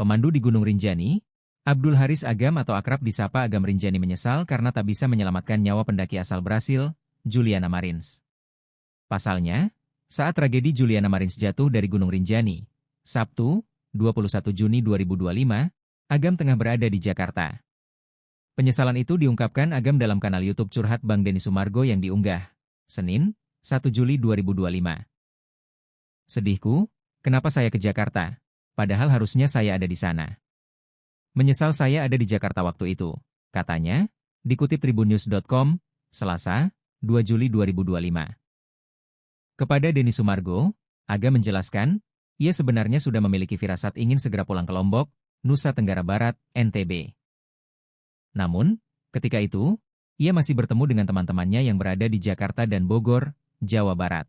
Pemandu di Gunung Rinjani, Abdul Haris Agam atau akrab disapa Agam Rinjani menyesal karena tak bisa menyelamatkan nyawa pendaki asal Brasil, Juliana Marins. Pasalnya, saat tragedi Juliana Marins jatuh dari Gunung Rinjani, Sabtu, 21 Juni 2025, Agam tengah berada di Jakarta. Penyesalan itu diungkapkan Agam dalam kanal YouTube Curhat Bang Denny Sumargo yang diunggah, Senin, 1 Juli 2025. Sedihku, kenapa saya ke Jakarta? Padahal harusnya saya ada di sana. Menyesal saya ada di Jakarta waktu itu, katanya, dikutip tribunnews.com, Selasa, 2 Juli 2025. Kepada Denny Sumargo, Agam menjelaskan, ia sebenarnya sudah memiliki firasat ingin segera pulang ke Lombok, Nusa Tenggara Barat, NTB. Namun, ketika itu, ia masih bertemu dengan teman-temannya yang berada di Jakarta dan Bogor, Jawa Barat.